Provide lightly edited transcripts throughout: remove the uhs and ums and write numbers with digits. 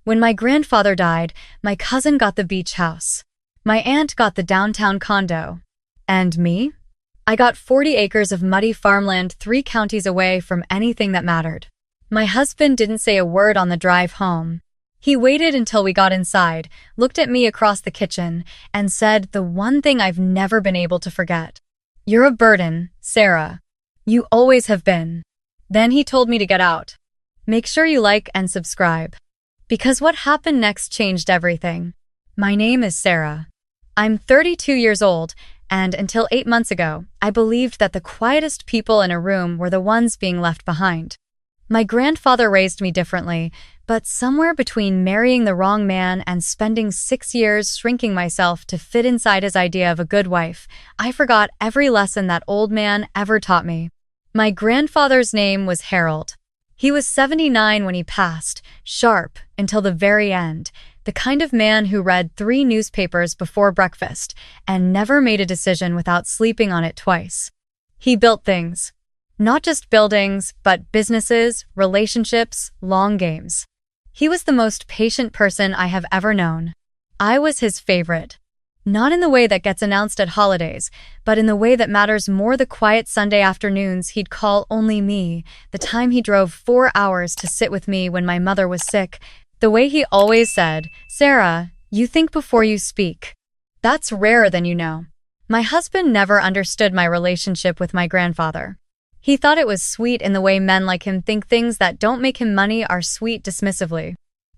When my grandfather died, my cousin got the beach house. My aunt got the downtown condo. And me? I got 40 acres of muddy farmland 3 counties away from anything that mattered. My husband didn't say a word on the drive home. He waited until we got inside, looked at me across the kitchen, and said the one thing I've never been able to forget. "You're a burden, Sarah. You always have been." Then he told me to get out. Make sure you like and subscribe. Because what happened next changed everything. My name is Sarah. I'm 32 years old, and until 8 months ago, I believed that the quietest people in a room were the ones being left behind. My grandfather raised me differently, but somewhere between marrying the wrong man and spending 6 years shrinking myself to fit inside his idea of a good wife, I forgot every lesson that old man ever taught me. My grandfather's name was Harold. He was 79 when he passed, sharp until the very end, the kind of man who read 3 newspapers before breakfast and never made a decision without sleeping on it twice. He built things. Not just buildings, but businesses, relationships, long games. He was the most patient person I have ever known. I was his favorite. Not in the way that gets announced at holidays, but in the way that matters more: the quiet Sunday afternoons he'd call only me, the time he drove 4 hours to sit with me when my mother was sick, the way he always said, "Sarah, you think before you speak." That's rarer than you know. My husband never understood my relationship with my grandfather. He thought it was sweet in the way men like him think things that don't make him money are sweet dismissively.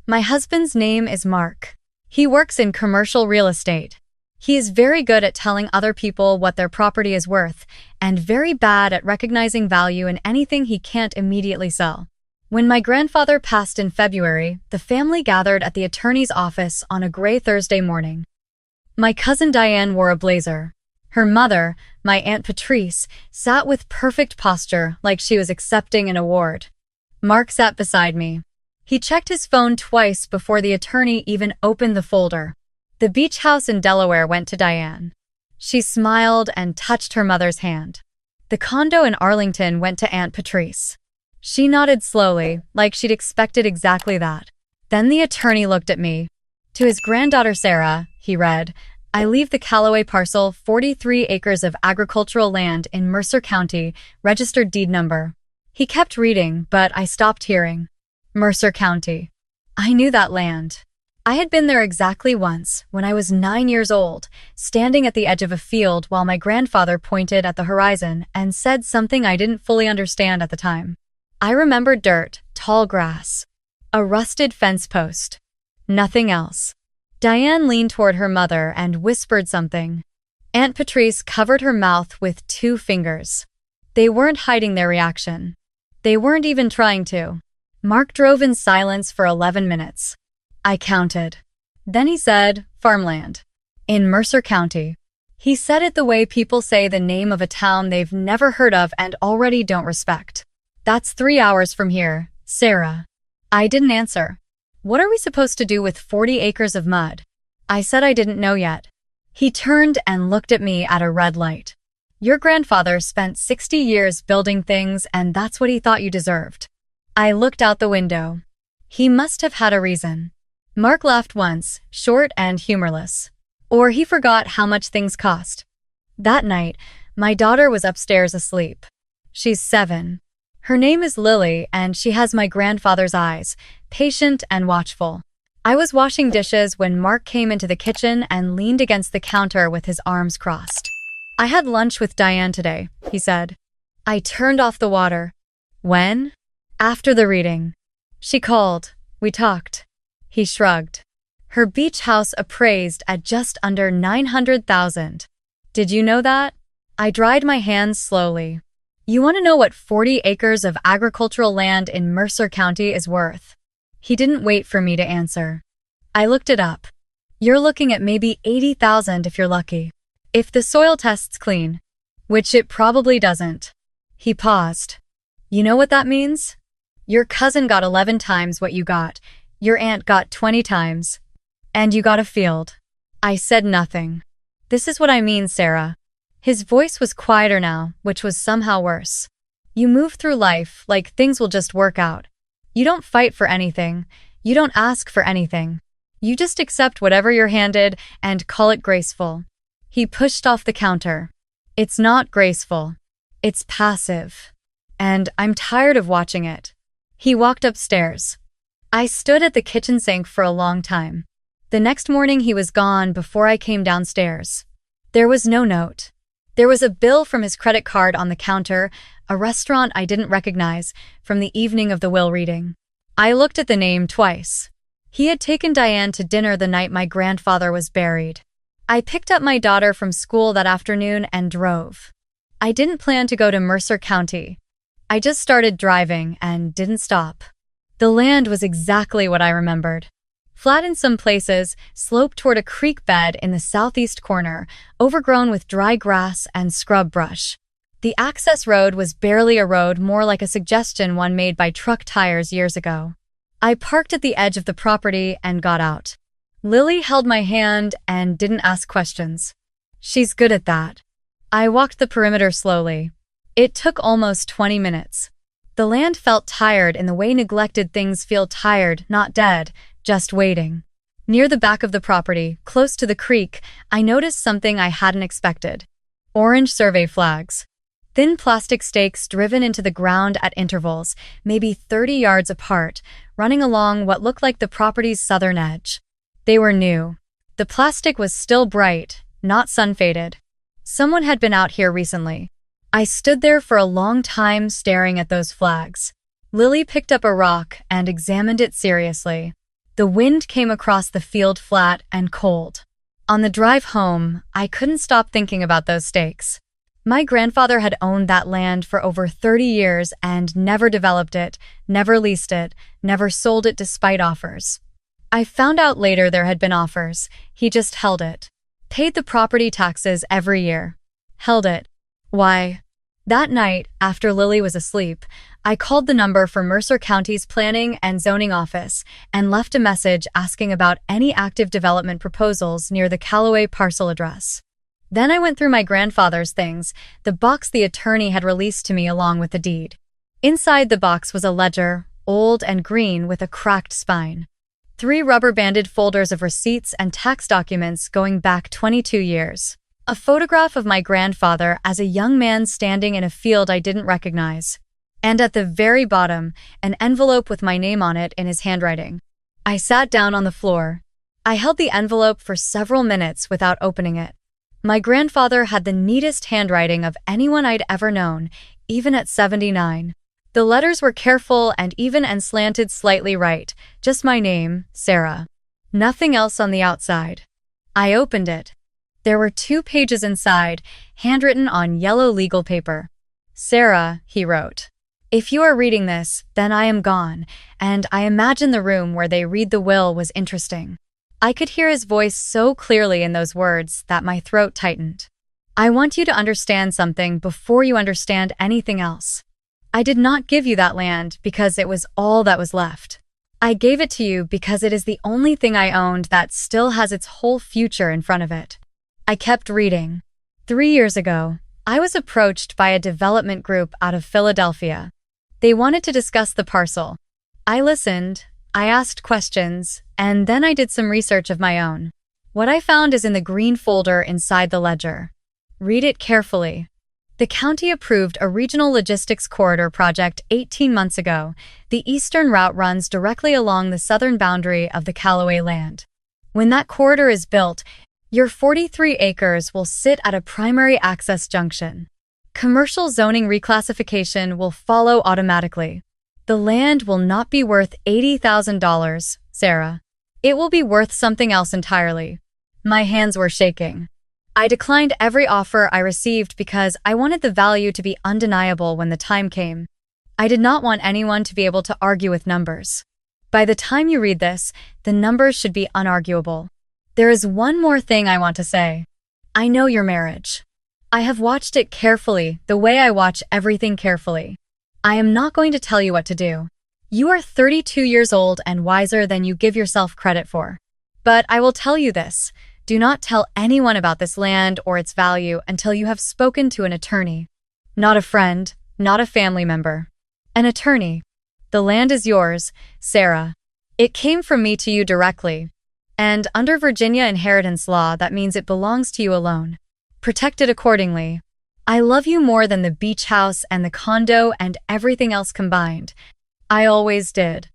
My husband's name is Mark. He works in commercial real estate. He is very good at telling other people what their property is worth, and very bad at recognizing value in anything he can't immediately sell. When my grandfather passed in February, the family gathered at the attorney's office on a gray Thursday morning. My cousin Diane wore a blazer. Her mother, my Aunt Patrice, sat with perfect posture like she was accepting an award. Mark sat beside me. He checked his phone twice before the attorney even opened the folder. The beach house in Delaware went to Diane. She smiled and touched her mother's hand. The condo in Arlington went to Aunt Patrice. She nodded slowly, like she'd expected exactly that. Then the attorney looked at me. "To his granddaughter Sarah," he read, "I leave the Callaway parcel, 43 acres of agricultural land in Mercer County, registered deed number." He kept reading, but I stopped hearing. Mercer County. I knew that land. I had been there exactly once, when I was 9 years old, standing at the edge of a field while my grandfather pointed at the horizon and said something I didn't fully understand at the time. I remember dirt, tall grass, a rusted fence post. Nothing else. Diane leaned toward her mother and whispered something. Aunt Patrice covered her mouth with 2 fingers. They weren't hiding their reaction. They weren't even trying to. Mark drove in silence for 11 minutes. I counted. Then he said, "Farmland. In Mercer County." He said it the way people say the name of a town they've never heard of and already don't respect. "That's 3 hours from here, Sarah." I didn't answer. "What are we supposed to do with 40 acres of mud?" I said I didn't know yet. He turned and looked at me at a red light. "Your grandfather spent 60 years building things, and that's what he thought you deserved." I looked out the window. He must have had a reason. Mark laughed once, short and humorless. Or he forgot how much things cost. That night, my daughter was upstairs asleep. She's 7. Her name is Lily, and she has my grandfather's eyes, patient and watchful. I was washing dishes when Mark came into the kitchen and leaned against the counter with his arms crossed. "I had lunch with Diane today," he said. I turned off the water. "When?" "After the reading. She called. We talked." He shrugged. "Her beach house appraised at just under $900,000. Did you know that?" I dried my hands slowly. "You want to know what 40 acres of agricultural land in Mercer County is worth?" He didn't wait for me to answer. I looked it up. "You're looking at maybe 80,000 if you're lucky. If the soil tests clean. Which it probably doesn't." He paused. "You know what that means? Your cousin got 11 times what you got. Your aunt got 20 times. And you got a field." I said nothing. "This is what I mean, Sarah." His voice was quieter now, which was somehow worse. "You move through life like things will just work out. You don't fight for anything. You don't ask for anything. You just accept whatever you're handed and call it graceful. He pushed off the counter. It's not graceful. It's passive. And I'm tired of watching it. He walked upstairs. I stood at the kitchen sink for a long time. The next morning he was gone before I came downstairs. There was no note. There was a bill from his credit card on the counter, a restaurant I didn't recognize, from the evening of the will reading. I looked at the name twice. He had taken Diane to dinner the night my grandfather was buried. I picked up my daughter from school that afternoon and drove. I didn't plan to go to Mercer County. I just started driving and didn't stop. The land was exactly what I remembered. Flat in some places, sloped toward a creek bed in the southeast corner, overgrown with dry grass and scrub brush. The access road was barely a road, more like a suggestion one made by truck tires years ago. I parked at the edge of the property and got out. Lily held my hand and didn't ask questions. She's good at that. I walked the perimeter slowly. It took almost 20 minutes. The land felt tired in the way neglected things feel tired, not dead, just waiting. Near the back of the property, close to the creek, I noticed something I hadn't expected. Orange survey flags. Thin plastic stakes driven into the ground at intervals, maybe 30 yards apart, running along what looked like the property's southern edge. They were new. The plastic was still bright, not sun-faded. Someone had been out here recently. I stood there for a long time staring at those flags. Lily picked up a rock and examined it seriously. The wind came across the field flat and cold. On the drive home, I couldn't stop thinking about those stakes. My grandfather had owned that land for over 30 years and never developed it, never leased it, never sold it despite offers. I found out later there had been offers. He just held it. Paid the property taxes every year. Held it. Why? That night, after Lily was asleep, I called the number for Mercer County's Planning and Zoning Office and left a message asking about any active development proposals near the Callaway parcel address. Then I went through my grandfather's things, the box the attorney had released to me along with the deed. Inside the box was a ledger, old and green with a cracked spine. 3 rubber-banded folders of receipts and tax documents going back 22 years. A photograph of my grandfather as a young man standing in a field I didn't recognize. And at the very bottom, an envelope with my name on it in his handwriting. I sat down on the floor. I held the envelope for several minutes without opening it. My grandfather had the neatest handwriting of anyone I'd ever known, even at 79. The letters were careful and even and slanted slightly right, just my name, Sarah. Nothing else on the outside. I opened it. There were 2 pages inside, handwritten on yellow legal paper. Sarah, he wrote. If you are reading this, then I am gone, and I imagine the room where they read the will was interesting. I could hear his voice so clearly in those words that my throat tightened. I want you to understand something before you understand anything else. I did not give you that land because it was all that was left. I gave it to you because it is the only thing I owned that still has its whole future in front of it. I kept reading. 3 years ago, I was approached by a development group out of Philadelphia. They wanted to discuss the parcel. I listened, I asked questions, and then I did some research of my own. What I found is in the green folder inside the ledger. Read it carefully. The county approved a regional logistics corridor project 18 months ago. The eastern route runs directly along the southern boundary of the Callaway land. When that corridor is built, your 43 acres will sit at a primary access junction. Commercial zoning reclassification will follow automatically. The land will not be worth $80,000, Sarah. It will be worth something else entirely. My hands were shaking. I declined every offer I received because I wanted the value to be undeniable when the time came. I did not want anyone to be able to argue with numbers. By the time you read this, the numbers should be unarguable. There is one more thing I want to say. I know your marriage. I have watched it carefully, the way I watch everything carefully. I am not going to tell you what to do. You are 32 years old and wiser than you give yourself credit for. But I will tell you this. Do not tell anyone about this land or its value until you have spoken to an attorney. Not a friend, not a family member. An attorney. The land is yours, Sarah. It came from me to you directly. And under Virginia inheritance law, that means it belongs to you alone. Protected accordingly. I love you more than the beach house and the condo and everything else combined. I always did.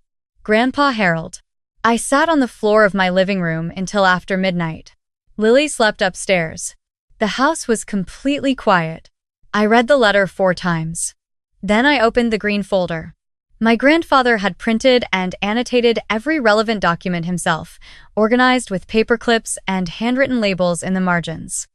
Grandpa Harold. I sat on the floor of my living room until after midnight. Lily slept upstairs. The house was completely quiet. I read the letter 4 times. Then I opened the green folder. My grandfather had printed and annotated every relevant document himself, organized with paper clips and handwritten labels in the margins.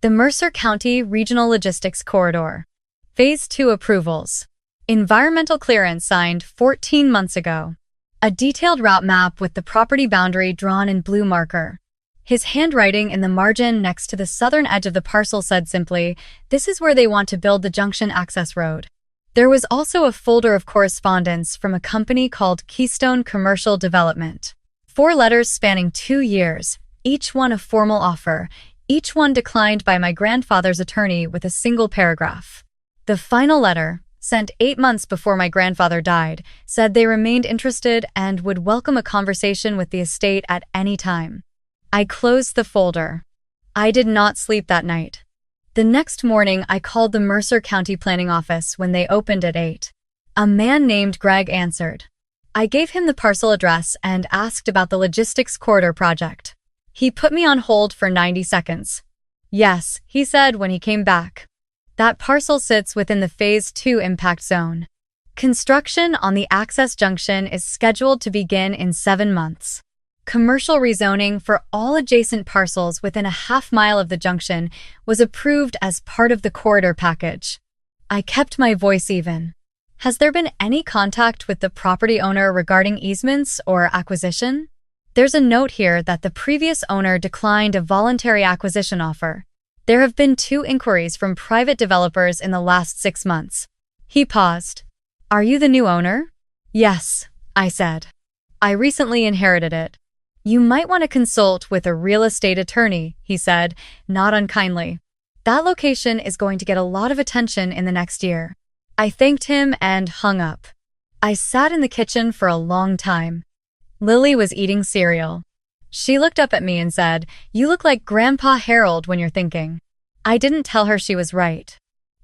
The Mercer County Regional Logistics Corridor. Phase 2 approvals. Environmental clearance signed 14 months ago. A detailed route map with the property boundary drawn in blue marker. His handwriting in the margin next to the southern edge of the parcel said simply, "This is where they want to build the junction access road." There was also a folder of correspondence from a company called Keystone Commercial Development. 4 letters spanning 2 years, each one a formal offer, each one declined by my grandfather's attorney with a single paragraph. The final letter, sent 8 months before my grandfather died, said they remained interested and would welcome a conversation with the estate at any time. I closed the folder. I did not sleep that night. The next morning, I called the Mercer County Planning Office when they opened at 8. A man named Greg answered. I gave him the parcel address and asked about the logistics corridor project. He put me on hold for 90 seconds. Yes, he said when he came back. That parcel sits within the Phase 2 impact zone. Construction on the access junction is scheduled to begin in 7 months. Commercial rezoning for all adjacent parcels within a half-mile of the junction was approved as part of the corridor package. I kept my voice even. Has there been any contact with the property owner regarding easements or acquisition? There's a note here that the previous owner declined a voluntary acquisition offer. There have been 2 inquiries from private developers in the last 6 months. He paused. Are you the new owner? Yes, I said. I recently inherited it. You might want to consult with a real estate attorney, he said, not unkindly. That location is going to get a lot of attention in the next year. I thanked him and hung up. I sat in the kitchen for a long time. Lily was eating cereal. She looked up at me and said, "You look like Grandpa Harold when you're thinking." I didn't tell her she was right.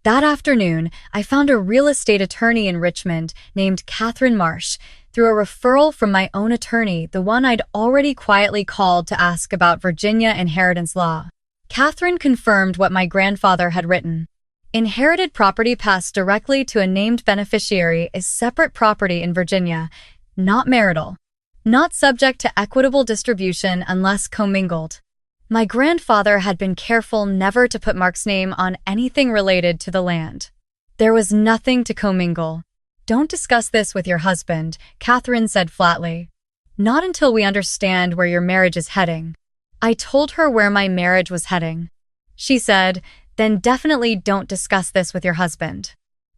That afternoon, I found a real estate attorney in Richmond named Catherine Marsh, through a referral from my own attorney, the one I'd already quietly called to ask about Virginia inheritance law. Catherine confirmed what my grandfather had written. Inherited property passed directly to a named beneficiary is separate property in Virginia, not marital, not subject to equitable distribution unless commingled. My grandfather had been careful never to put Mark's name on anything related to the land. There was nothing to commingle. Don't discuss this with your husband, Catherine said flatly. Not until we understand where your marriage is heading. I told her where my marriage was heading. She said, then definitely don't discuss this with your husband.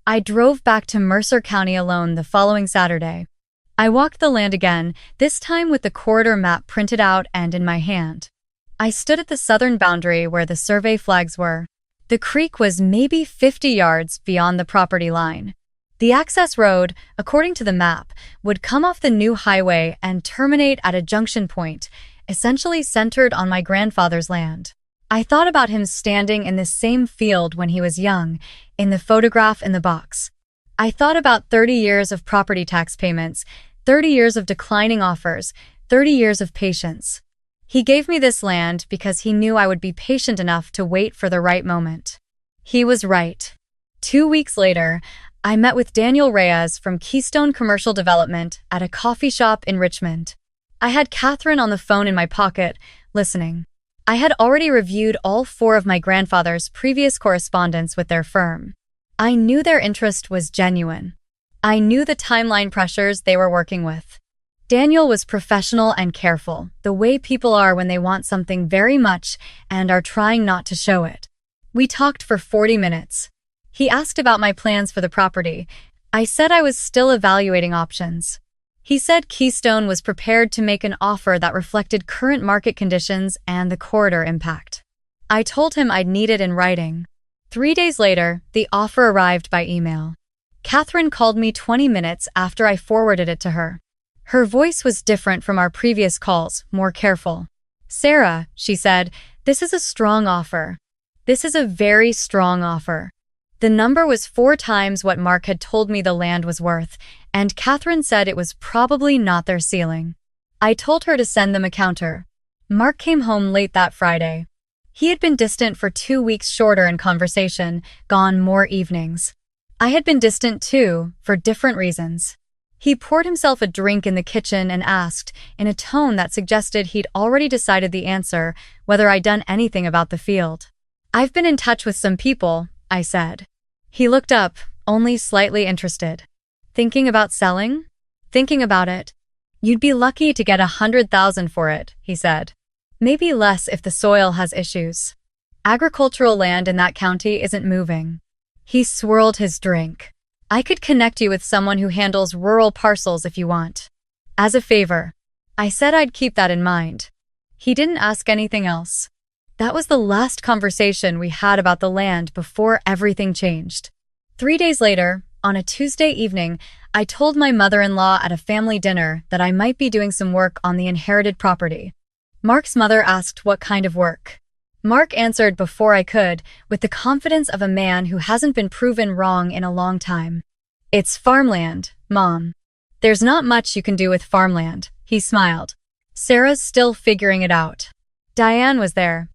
I drove back to Mercer County alone the following Saturday. I walked the land again, this time with the corridor map printed out and in my hand. I stood at the southern boundary where the survey flags were. The creek was maybe 50 yards beyond the property line. The access road, according to the map, would come off the new highway and terminate at a junction point, essentially centered on my grandfather's land. I thought about him standing in this same field when he was young, in the photograph in the box. I thought about 30 years of property tax payments, 30 years of declining offers, 30 years of patience. He gave me this land because he knew I would be patient enough to wait for the right moment. He was right. 2 weeks later, I met with Daniel Reyes from Keystone Commercial Development at a coffee shop in Richmond. I had Catherine on the phone in my pocket, listening. I had already reviewed all 4 of my grandfather's previous correspondence with their firm. I knew their interest was genuine. I knew the timeline pressures they were working with. Daniel was professional and careful, the way people are when they want something very much and are trying not to show it. We talked for 40 minutes. He asked about my plans for the property. I said I was still evaluating options. He said Keystone was prepared to make an offer that reflected current market conditions and the corridor impact. I told him I'd need it in writing. 3 days later, the offer arrived by email. Catherine called me 20 minutes after I forwarded it to her. Her voice was different from our previous calls, more careful. "Sarah," she said, "this is a strong offer. This is a very strong offer." The number was 4 times what Mark had told me the land was worth, and Catherine said it was probably not their ceiling. I told her to send them a counter. Mark came home late that Friday. He had been distant for 2 weeks shorter in conversation, gone more evenings. I had been distant too, for different reasons. He poured himself a drink in the kitchen and asked, in a tone that suggested he'd already decided the answer, whether I'd done anything about the field. "I've been in touch with some people," I said. He looked up, only slightly interested. "Thinking about selling?" "Thinking about it. You'd be lucky to get 100,000 for it," he said. "Maybe less if the soil has issues. Agricultural land in that county isn't moving." He swirled his drink. "I could connect you with someone who handles rural parcels if you want. As a favor." I said I'd keep that in mind. He didn't ask anything else. That was the last conversation we had about the land before everything changed. 3 days later, on a Tuesday evening, I told my mother-in-law at a family dinner that I might be doing some work on the inherited property. Mark's mother asked what kind of work. Mark answered before I could, with the confidence of a man who hasn't been proven wrong in a long time. "It's farmland, Mom." "There's not much you can do with farmland," he smiled. "Sarah's still figuring it out." Diane was there.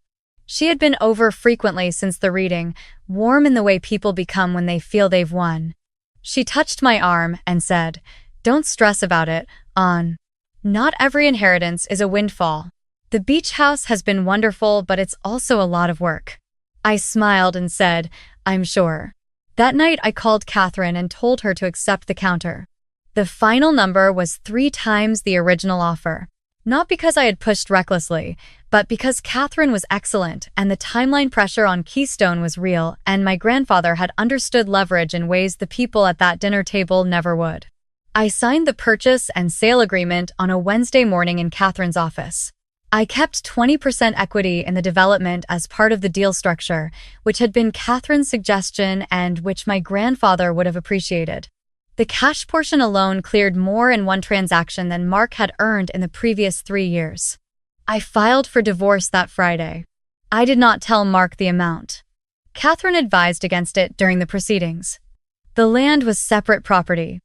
She had been over frequently since the reading, warm in the way people become when they feel they've won. She touched my arm and said, "Don't stress about it, An. Not every inheritance is a windfall. The beach house has been wonderful, but it's also a lot of work." I smiled and said, "I'm sure." That night I called Catherine and told her to accept the counter. The final number was 3 times the original offer. Not because I had pushed recklessly, but because Catherine was excellent and the timeline pressure on Keystone was real, and my grandfather had understood leverage in ways the people at that dinner table never would. I signed the purchase and sale agreement on a Wednesday morning in Catherine's office. I kept 20% equity in the development as part of the deal structure, which had been Catherine's suggestion and which my grandfather would have appreciated. The cash portion alone cleared more in one transaction than Mark had earned in the previous 3 years. I filed for divorce that Friday. I did not tell Mark the amount. Catherine advised against it during the proceedings. The land was separate property.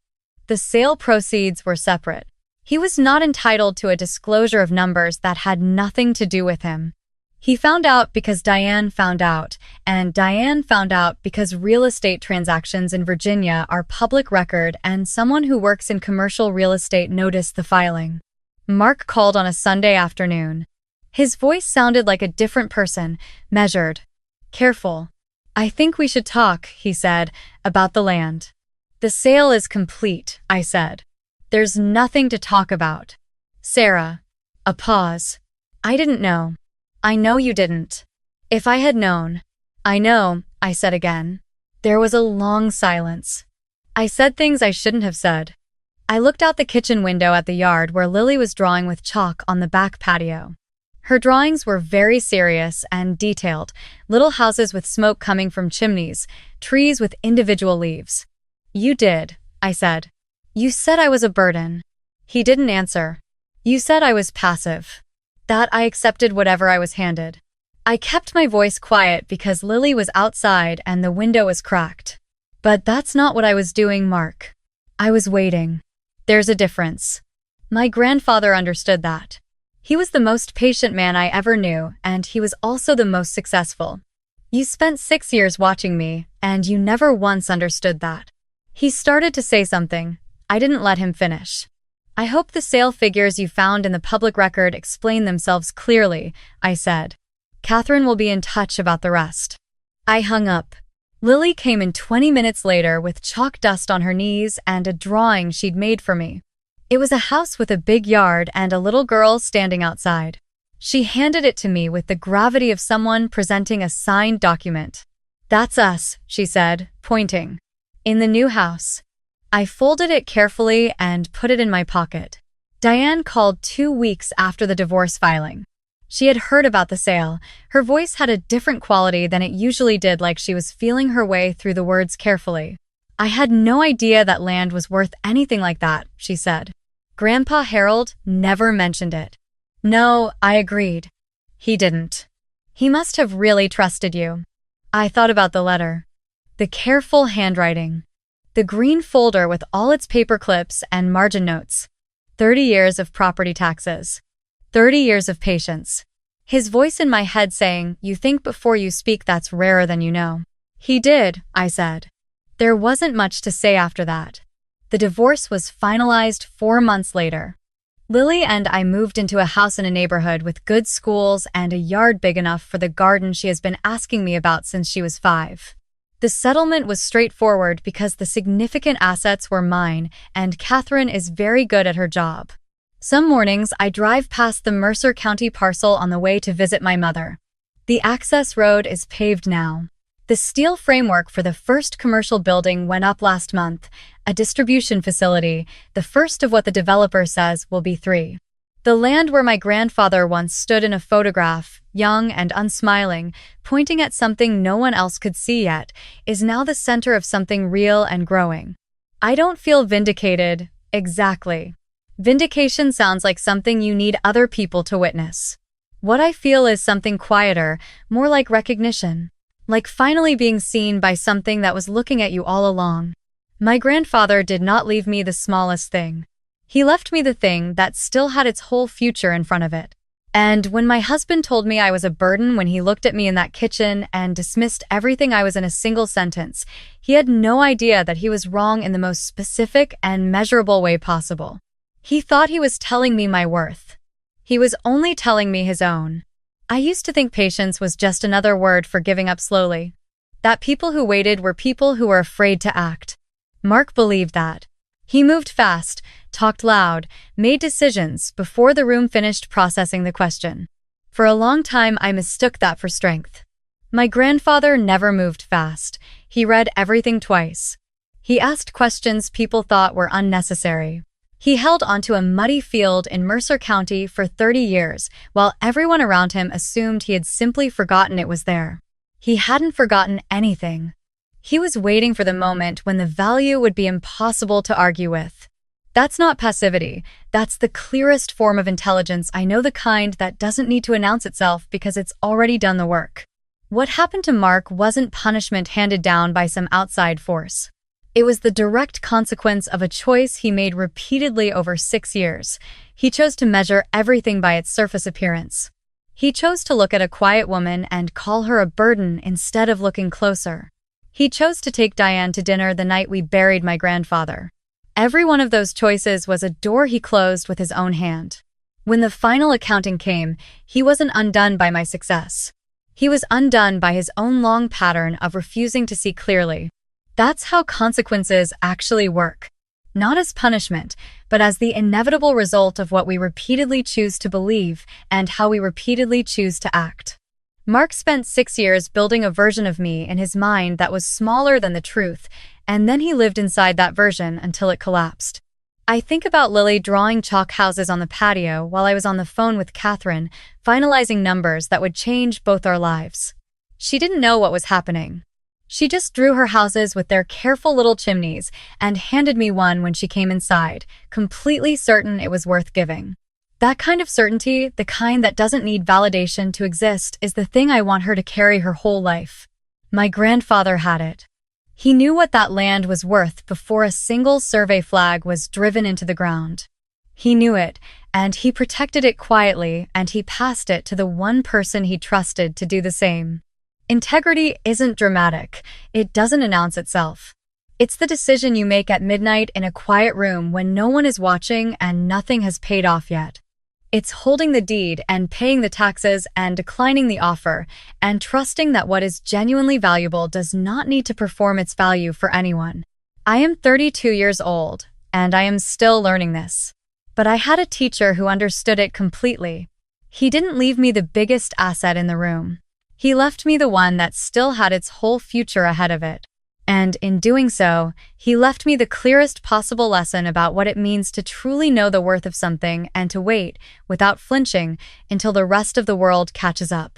The sale proceeds were separate. He was not entitled to a disclosure of numbers that had nothing to do with him. He found out because Diane found out, and Diane found out because real estate transactions in Virginia are public record and someone who works in commercial real estate noticed the filing. Mark called on a Sunday afternoon. His voice sounded like a different person, measured, careful. "I think we should talk," he said, "about the land." "The sale is complete," I said. "There's nothing to talk about." "Sarah." A pause. "I didn't know." "I know you didn't." "If I had known." "I know," I said again. There was a long silence. I said things I shouldn't have said. I looked out the kitchen window at the yard where Lily was drawing with chalk on the back patio. Her drawings were very serious and detailed, little houses with smoke coming from chimneys, trees with individual leaves. "You did," I said. "You said I was a burden." He didn't answer. "You said I was passive." That I accepted whatever I was handed. I kept my voice quiet because Lily was outside and the window was cracked. "But that's not what I was doing, Mark. I was waiting." There's a difference. My grandfather understood that. He was the most patient man I ever knew, and he was also the most successful. "You spent 6 years watching me, and you never once understood that." He started to say something. I didn't let him finish. "I hope the sale figures you found in the public record explain themselves clearly," I said. "Catherine will be in touch about the rest." I hung up. Lily came in 20 minutes later with chalk dust on her knees and a drawing she'd made for me. It was a house with a big yard and a little girl standing outside. She handed it to me with the gravity of someone presenting a signed document. "That's us," she said, pointing. "In the new house." I folded it carefully and put it in my pocket. Diane called 2 weeks after the divorce filing. She had heard about the sale. Her voice had a different quality than it usually did, like she was feeling her way through the words carefully. "I had no idea that land was worth anything like that," she said. Grandpa Harold never mentioned it. No, I agreed. He didn't. He must have really trusted you. I thought about the letter. The careful handwriting. The green folder with all its paper clips and margin notes. 30 years of property taxes. 30 years of patience. His voice in my head saying, "You think before you speak, that's rarer than you know." He did, I said. There wasn't much to say after that. The divorce was finalized 4 months later. Lily and I moved into a house in a neighborhood with good schools and a yard big enough for the garden she has been asking me about since she was 5. The settlement was straightforward because the significant assets were mine, and Catherine is very good at her job. Some mornings I drive past the Mercer County parcel on the way to visit my mother. The access road is paved now. The steel framework for the first commercial building went up last month, a distribution facility, the first of what the developer says will be 3. The land where my grandfather once stood in a photograph, young and unsmiling, pointing at something no one else could see yet, is now the center of something real and growing. I don't feel vindicated, exactly. Vindication sounds like something you need other people to witness. What I feel is something quieter, more like recognition. Like finally being seen by something that was looking at you all along. My grandfather did not leave me the smallest thing. He left me the thing that still had its whole future in front of it. And when my husband told me I was a burden when he looked at me in that kitchen and dismissed everything I was in a single sentence, he had no idea that he was wrong in the most specific and measurable way possible. He thought he was telling me my worth. He was only telling me his own. I used to think patience was just another word for giving up slowly. That people who waited were people who were afraid to act. Mark believed that. He moved fast, talked loud, made decisions before the room finished processing the question. For a long time, I mistook that for strength. My grandfather never moved fast. He read everything twice. He asked questions people thought were unnecessary. He held onto a muddy field in Mercer County for 30 years, while everyone around him assumed he had simply forgotten it was there. He hadn't forgotten anything. He was waiting for the moment when the value would be impossible to argue with. That's not passivity. That's the clearest form of intelligence. I know, the kind that doesn't need to announce itself because it's already done the work. What happened to Mark wasn't punishment handed down by some outside force. It was the direct consequence of a choice he made repeatedly over 6 years. He chose to measure everything by its surface appearance. He chose to look at a quiet woman and call her a burden instead of looking closer. He chose to take Diane to dinner the night we buried my grandfather. Every one of those choices was a door he closed with his own hand. When the final accounting came, he wasn't undone by my success. He was undone by his own long pattern of refusing to see clearly. That's how consequences actually work. Not as punishment, but as the inevitable result of what we repeatedly choose to believe and how we repeatedly choose to act. Mark spent 6 years building a version of me in his mind that was smaller than the truth, and then he lived inside that version until it collapsed. I think about Lily drawing chalk houses on the patio while I was on the phone with Catherine, finalizing numbers that would change both our lives. She didn't know what was happening. She just drew her houses with their careful little chimneys and handed me one when she came inside, completely certain it was worth giving. That kind of certainty, the kind that doesn't need validation to exist, is the thing I want her to carry her whole life. My grandfather had it. He knew what that land was worth before a single survey flag was driven into the ground. He knew it, and he protected it quietly, and he passed it to the one person he trusted to do the same. Integrity isn't dramatic. It doesn't announce itself. It's the decision you make at midnight in a quiet room when no one is watching and nothing has paid off yet. It's holding the deed and paying the taxes and declining the offer and trusting that what is genuinely valuable does not need to perform its value for anyone. I am 32 years old, and I am still learning this. But I had a teacher who understood it completely. He didn't leave me the biggest asset in the room. He left me the one that still had its whole future ahead of it. And in doing so, he left me the clearest possible lesson about what it means to truly know the worth of something and to wait, without flinching, until the rest of the world catches up.